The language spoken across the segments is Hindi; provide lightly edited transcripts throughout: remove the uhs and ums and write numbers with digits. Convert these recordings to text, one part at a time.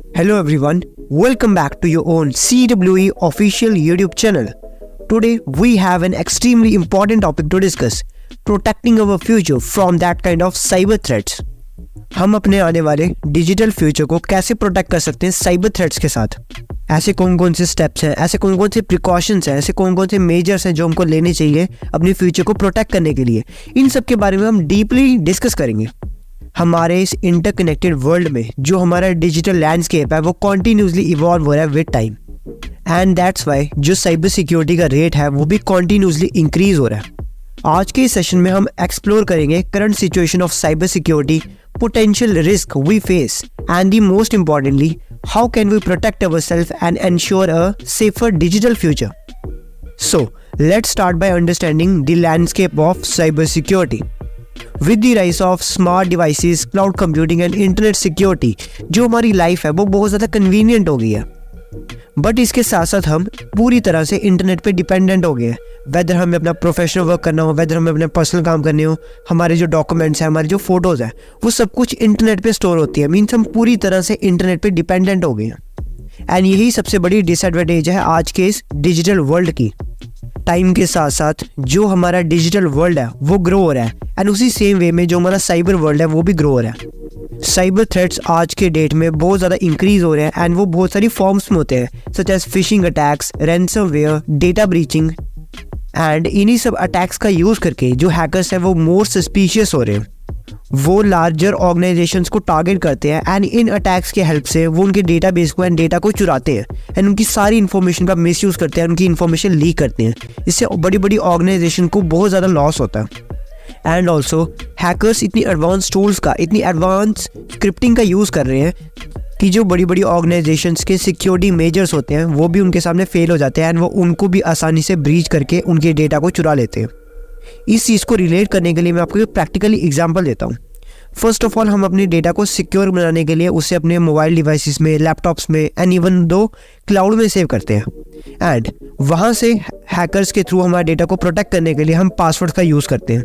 Hello everyone, welcome back to your own CWE official YouTube channel. Today we have an extremely important topic to discuss, protecting our future from that kind of cyber threats. हम अपने आने वाले डिजिटल फ्यूचर को कैसे प्रोटेक्ट कर सकते हैं साइबर थ्रेट्स के साथ। ऐसे कौन कौन से स्टेप्स हैं, ऐसे कौन कौन से प्रिकॉशंस हैं, ऐसे कौन कौन से मेजर्स हैं जो हमको लेने चाहिए अपने फ्यूचर को प्रोटेक्ट करने के लिए। इन सब के बारे में हम डीपली डिस्कस करेंगे। हमारे इस इंटरकनेक्टेड वर्ल्ड में जो हमारा डिजिटल लैंडस्केप है वो कॉन्टिन्यूसली इवॉल्व हो रहा है with time, and that's why जो साइबर सिक्योरिटी का रेट है वो भी कॉन्टिन्यूसली इंक्रीज हो रहा है। आज के इस सेशन में हम एक्सप्लोर करेंगे current situation of cyber security, potential risk we face, and the most importantly, how can we protect ourselves and ensure a safer digital future. So, let's start by understanding the landscape of cybersecurity. With the rise of smart devices, cloud computing and internet security, जो हमारी लाइफ है वो बहुत ज़्यादा कन्वीनियंट हो गई है, बट इसके साथ साथ हम पूरी तरह से इंटरनेट पे डिपेंडेंट हो गए हैं। वेदर हमें अपना प्रोफेशनल वर्क करना हो, वेदर हमें अपने पर्सनल काम करने हो, हमारे जो डॉक्यूमेंट्स हैं, हमारी जो फोटोज़ हैं, वो सब कुछ इंटरनेट पे स्टोर होती है। मीन्स हम पूरी तरह से इंटरनेट पे डिपेंडेंट हो गए हैं, एंड यही सबसे बड़ी डिसएडवांटेज है आज के इस डिजिटल वर्ल्ड की। टाइम के साथ साथ जो हमारा डिजिटल वर्ल्ड है वो ग्रो हो रहा है, एंड उसी सेम वे में जो हमारा साइबर वर्ल्ड है वो भी ग्रो हो रहा है। साइबर थ्रेट्स आज के डेट में बहुत ज़्यादा इंक्रीज हो रहे हैं, एंड वो बहुत सारी फॉर्म्स में होते हैं, such as phishing attacks, ransomware, data breaching, and इन्हीं सब अटैक्स का यूज़ करके जो हैकर्स हैं वो मोर सस्पिशियस हो रहे हैं। वो लार्जर ऑर्गेनाइजेशंस को टारगेट करते हैं, एंड इन अटैक्स के हेल्प से वो उनके डेटाबेस को एंड डेटा को चुराते हैं, एंड उनकी सारी इन्फॉर्मेशन का मिसयूज़ करते हैं, उनकी इन्फॉर्मेशन लीक करते हैं। इससे बड़ी बड़ी ऑर्गेनाइजेशन को बहुत ज़्यादा लॉस होता है। एंड ऑल्सो हैकर्स इतनी एडवांस टूल्स का, इतनी एडवांस स्क्रिप्टिंग का यूज़ कर रहे हैं कि जो बड़ी बड़ी ऑर्गेनाइजेशंस के सिक्योरिटी मेजर्स होते हैं वो भी उनके सामने फेल हो जाते हैं, एंड वो उनको भी आसानी से ब्रीच करके उनके डेटा को चुरा लेते हैं। इस चीज़ को रिलेट करने के लिए मैं आपको एक प्रैक्टिकली एग्जांपल देता हूँ। फर्स्ट ऑफ ऑल, हम अपने डेटा को सिक्योर बनाने के लिए उसे अपने मोबाइल डिवाइसेस में, लैपटॉप्स में एंड इवन दो क्लाउड में सेव करते हैं, एंड वहाँ से हैकर्स के थ्रू हमारे डेटा को प्रोटेक्ट करने के लिए हम पासवर्ड का यूज़ करते हैं।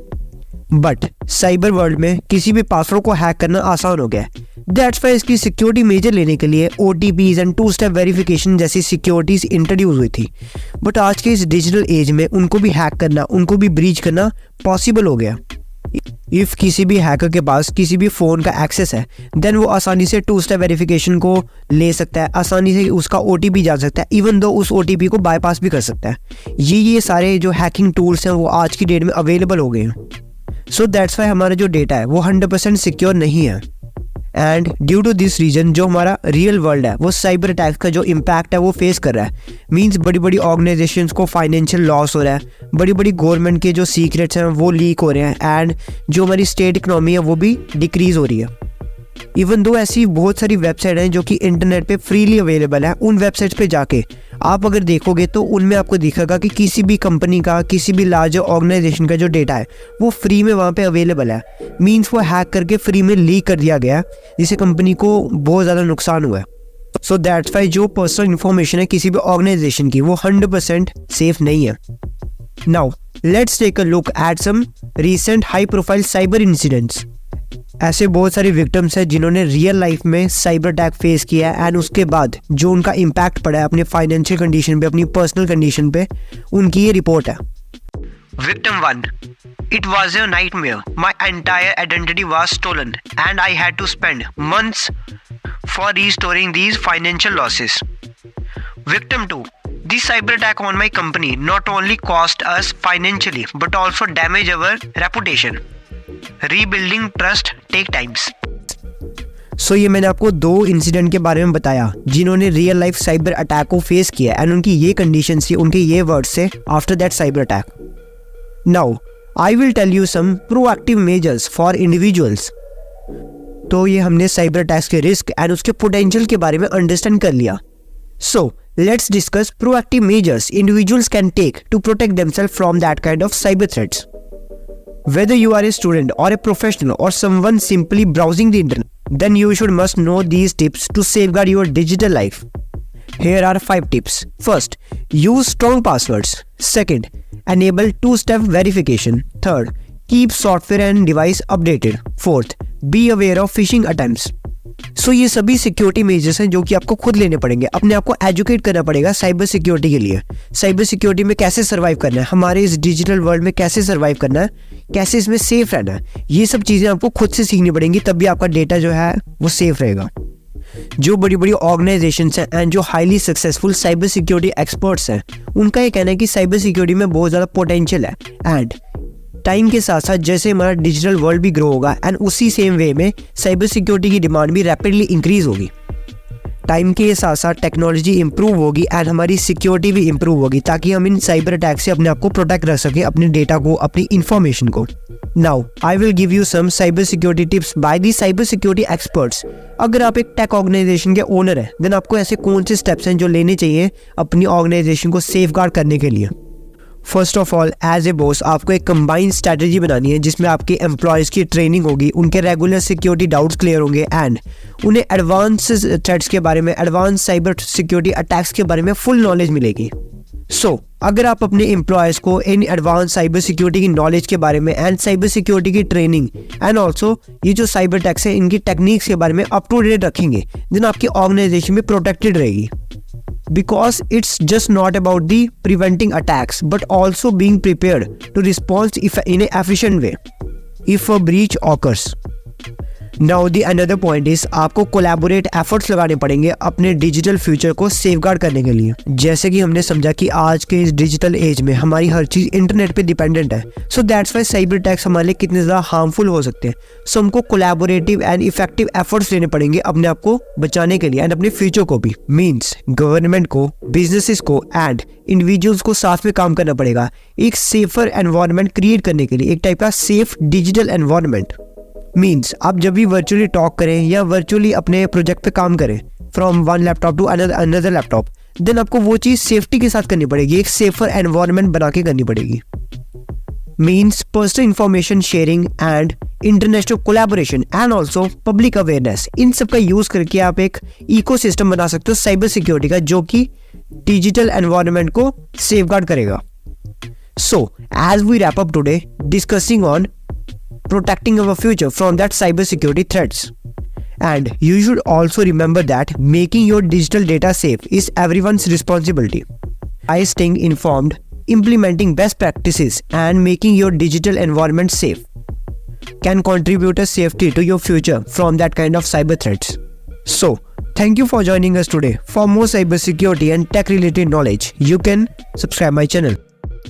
बट साइबर वर्ल्ड में किसी भी पासवर्ड को हैक करना आसान हो गया है। दैट्स वाई इसकी सिक्योरिटी मेजर लेने के लिए OTPs एंड 2-स्टेप वेरिफिकेशन जैसी सिक्योरिटीज इंट्रोड्यूस हुई थी, बट आज के इस डिजिटल एज में उनको भी हैक करना, उनको भी ब्रीच करना पॉसिबल हो गया। इफ़ किसी भी हैकर के पास किसी भी फ़ोन का एक्सेस है, देन वो आसानी से 2-स्टेप वेरिफिकेशन को ले सकता है, आसानी से उसका OTP जान सकता है, इवन दो उस OTP को बाईपास भी कर सकता है। ये सारे जो हैकिंग टूल्स हैं वो आज की डेट में अवेलेबल हो गए हैं। सो दैट्स वाई हमारा जो डेटा है वो 100% सिक्योर नहीं है, and due to this reason जो हमारा रियल वर्ल्ड है वो साइबर अटैक्स का जो इम्पैक्ट है वो फेस कर रहा है। मींस बड़ी बड़ी ऑर्गेनाइजेशंस को फाइनेंशियल लॉस हो रहा है, बड़ी बड़ी गवर्नमेंट के जो सीक्रेट्स हैं वो लीक हो रहे हैं, एंड जो हमारी स्टेट इकोनॉमी है वो भी डिक्रीज हो रही है। इवन दो ऐसी बहुत सारी वेबसाइट हैं जो कि इंटरनेट पे फ्रीली अवेलेबल है, उन वेबसाइट्स पे जाके आप अगर देखोगे तो उनमें आपको दिखेगा कि किसी भी कंपनी का, किसी भी लार्जर ऑर्गेनाइजेशन का जो डेटा है वो फ्री में वहाँ पे अवेलेबल है। मींस वो हैक करके फ्री में लीक कर दिया गया, जिससे कंपनी को बहुत ज़्यादा नुकसान हुआ है। सो दैट्स वाई जो पर्सनल इन्फॉर्मेशन है किसी भी ऑर्गेनाइजेशन की वो 100% सेफ नहीं है। Now let's take a look at some recent high profile cyber incidents. ऐसे बहुत सारी विक्टिम्स हैं जिन्होंने रियल लाइफ में साइबर अटैक फेस किया है, एंड उसके बाद जो उनका इम्पैक्ट पड़ा है अपने फाइनेंशियल कंडीशन पे, अपनी पर्सनल कंडीशन पे, उनकी ये रिपोर्ट है। Victim 1. It was a nightmare. My entire identity was stolen and I had to spend months for restoring these financial losses. Victim 2. The cyber attack on my company not only cost us financially but also damaged our reputation. Rebuilding trust take times. सो ये मैंने आपको दो इंसिडेंट के बारे में बताया जिन्होंने रियल लाइफ साइबर अटैक को फेस किया, एंड उनकी ये कंडीशन थी, उनके ये वर्ड्स से after that cyber attack. Now I will tell you some proactive measures for individuals. तो ये हमने साइबर अटैक्स के रिस्क एंड उसके पोटेंशियल के बारे में अंडरस्टैंड कर लिया। सो let's discuss proactive measures individuals can take to protect themselves from that kind of cyber threats. Whether you are a student or a professional or someone simply browsing the internet, then you must know these tips to safeguard your digital life. Here are 5 tips. First, use strong passwords. Second, enable 2-step verification. Third, keep software and device updated. Fourth, be aware of phishing attempts. सो ये सभी सिक्योरिटी मेजर्स हैं जो कि आपको खुद लेने पड़ेंगे, अपने आप को एजुकेट करना पड़ेगा साइबर सिक्योरिटी के लिए। साइबर सिक्योरिटी में कैसे सर्वाइव करना है, हमारे इस डिजिटल वर्ल्ड में कैसे सर्वाइव करना है, कैसे इसमें सेफ रहना है, ये सब चीज़ें आपको खुद से सीखनी पड़ेंगी, तब भी आपका डेटा जो है वो सेफ रहेगा। जो बड़ी बड़ी ऑर्गेनाइजेशंस हैं एंड जो highly successful cyber security experts हैं, उनका ये कहना है कि साइबर सिक्योरिटी में बहुत ज़्यादा पोटेंशियल है एंड टाइम के साथ साथ जैसे हमारा डिजिटल वर्ल्ड भी ग्रो होगा एंड उसी सेम वे में साइबर सिक्योरिटी की डिमांड भी रैपिडली इंक्रीज होगी। टाइम के साथ साथ टेक्नोलॉजी इंप्रूव होगी एंड हमारी सिक्योरिटी भी इंप्रूव होगी, ताकि हम इन साइबर अटैक से अपने आप को प्रोटेक्ट रख सकें, अपने डेटा को, अपनी इंफॉर्मेशन को। Now I will give you some cyber security tips by the cyber security experts. अगर आप एक टेक ऑर्गेनाइजेशन के ओनर हैं, देन आपको ऐसे कौन से स्टेप्स हैं जो लेने चाहिए अपनी ऑर्गेनाइजेशन को सेफगार्ड करने के लिए। First of all, as a boss आपको एक कंबाइंड स्ट्रैटेजी बनानी है जिसमें आपके एम्प्लॉयज़ की ट्रेनिंग होगी, उनके रेगुलर सिक्योरिटी डाउट्स क्लियर होंगे एंड उन्हें एडवांस थ्रेट्स के बारे में, एडवांस साइबर सिक्योरिटी अटैक्स के बारे में फुल नॉलेज मिलेगी। सो अगर आप अपने एम्प्लॉयज़ को इन एडवांस साइबर सिक्योरिटी की नॉलेज के बारे में एंड साइबर सिक्योरिटी की ट्रेनिंग एंड ऑल्सो ये जो साइबर अटैक्स हैं इनकी टेक्निक्स के बारे में अप टू डेट रखेंगे, देन आपकी ऑर्गेनाइजेशन भी प्रोटेक्टेड रहेगी। Because it's just not about the preventing attacks, but also being prepared to respond in an efficient way if a breach occurs. Now the another point is आपको कोलैबोरेट एफर्ट्स लगाने पड़ेंगे अपने डिजिटल फ्यूचर को सेफगार्ड करने के लिए। जैसे कि हमने समझा कि आज के इस डिजिटल एज में हमारी हर चीज़ इंटरनेट पे डिपेंडेंट है, so that's why cyber attacks हमारे लिए कितने ज़्यादा हार्मफुल हो सकते हैं। सो हमको कोलैबोरेटिव एंड इफेक्टिव एफर्ट्स लेने पड़ेंगे अपने आप को बचाने के लिए एंड अपने फ्यूचर को भी। मीन्स गवर्नमेंट को, बिजनेसेस को एंड इंडिविजुअल्स को साथ में काम करना पड़ेगा एक सेफर एनवायरनमेंट क्रिएट करने के लिए, एक टाइप का सेफ डिजिटल एनवायरनमेंट। मीन्स आप जब भी वर्चुअली टॉक करें या वर्चुअली अपने प्रोजेक्ट पे काम करें from one laptop to another laptop, then आपको वो चीज़ सेफ्टी के साथ करनी पड़ेगी, एक सेफर एनवायरनमेंट बना के करनी पड़ेगी। Means personal information sharing and international collaboration and also public awareness, इन सब का यूज़ करके आप एक इकोसिस्टम बना सकते हो साइबर सिक्योरिटी का, जो कि डिजिटल एनवायरनमेंट को सेफगार्ड करेगा। So as we wrap up today discussing on protecting our future from that cyber security threats, and you should also remember that making your digital data safe is everyone's responsibility. By staying informed, implementing best practices and making your digital environment safe can contribute a safety to your future from that kind of cyber threats. So thank you for joining us today. For more cyber security and tech related knowledge, you can subscribe my channel.